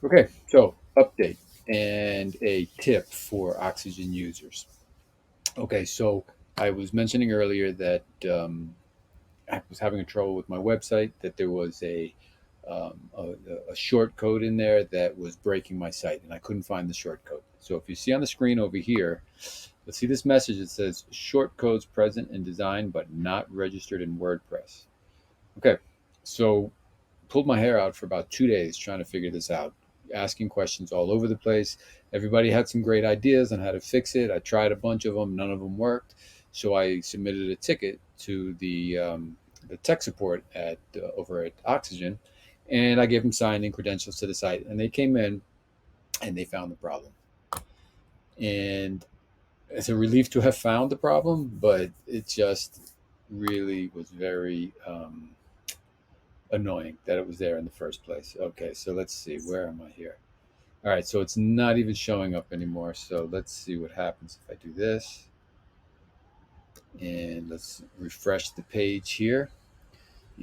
Okay, so update and a tip for oxygen users. Okay, so I was mentioning earlier that I was having a trouble with my website, that there was a short code in there that was breaking my site, and I couldn't find the short code. So if you see on the screen over here, you'll see this message that says short codes present in design but not registered in WordPress. Okay, so pulled my hair out for about 2 days trying to figure this out, asking questions all over the place. Everybody had some great ideas on how to fix it. I tried a bunch of them, none of them worked. So I submitted a ticket to the tech support at over at Oxygen, and I gave them signed in credentials to the site, and they came in and they found the problem. And it's a relief to have found the problem, but it just really was very annoying that it was there in the first place. Okay, so let's see. Where am I here? All right, so it's not even showing up anymore. So let's see what happens if I do this. And let's refresh the page here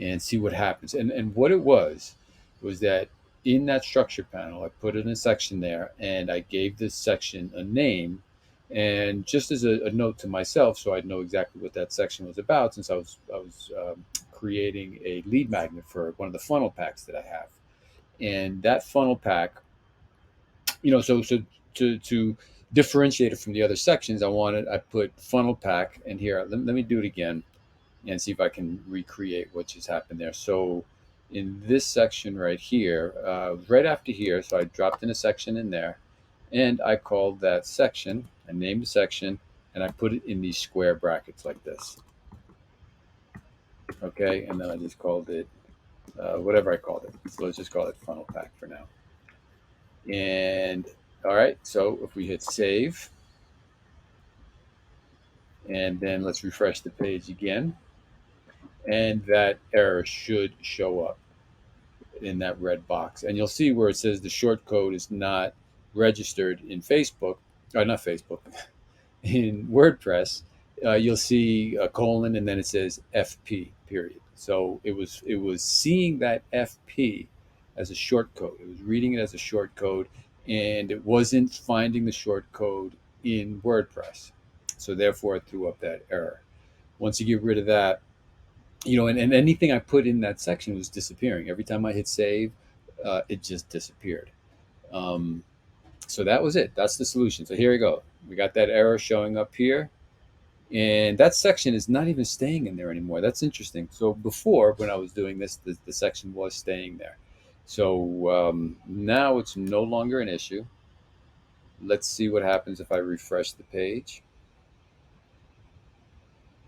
and see what happens. And what it was that in that structure panel, I put in a section there and I gave this section a name. And just as a note to myself, so I'd know exactly what that section was about, since I was creating a lead magnet for one of the funnel packs that I have. And that funnel pack, so to differentiate it from the other sections, I put funnel pack, and here let me do it again and see if I can recreate what just happened there. So in this section right here, right after here, so I dropped in a section in there, and I called that section, I named the section, and I put it in these square brackets like this. Okay, and then I just called it whatever I called it. So let's just call it funnel pack for now. And all right, so if we hit save, and then let's refresh the page again, and that error should show up in that red box. And you'll see where it says the short code is not registered in Facebook, or not Facebook, in WordPress. You'll see a colon, and then it says FP period. So it was seeing that FP as a short code. It was reading it as a short code, and it wasn't finding the short code in WordPress. So therefore, it threw up that error. Once you get rid of that, and anything I put in that section was disappearing. Every time I hit save, it just disappeared. Um, so that was it. That's the solution. So here we go. We got that error showing up here. And that section is not even staying in there anymore. That's interesting. So before, when I was doing this, the section was staying there. So now it's no longer an issue. Let's see what happens if I refresh the page.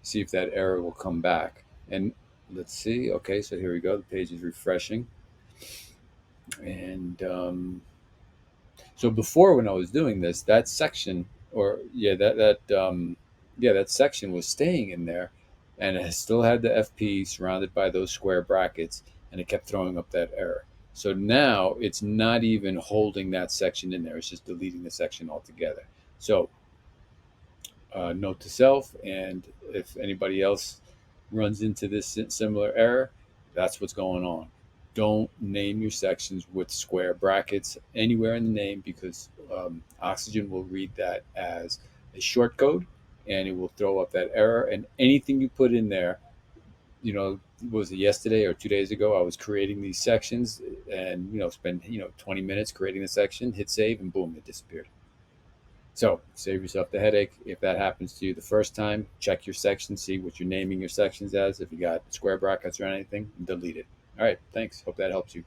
See if that error will come back. And let's see. Okay, so here we go. The page is refreshing. And so before, when I was doing this, that section, or yeah, that section was staying in there, and it still had the FP surrounded by those square brackets, and it kept throwing up that error. So now it's not even holding that section in there; it's just deleting the section altogether. So note to self, and if anybody else runs into this similar error, that's what's going on. Don't name your sections with square brackets anywhere in the name, because Oxygen will read that as a short code, and it will throw up that error. And anything you put in there, was it yesterday or 2 days ago? I was creating these sections, and spend 20 minutes creating the section, hit save, and boom, it disappeared. So save yourself the headache. If that happens to you the first time, check your section, see what you're naming your sections as. If you got square brackets or anything, delete it. All right, thanks. Hope that helps you.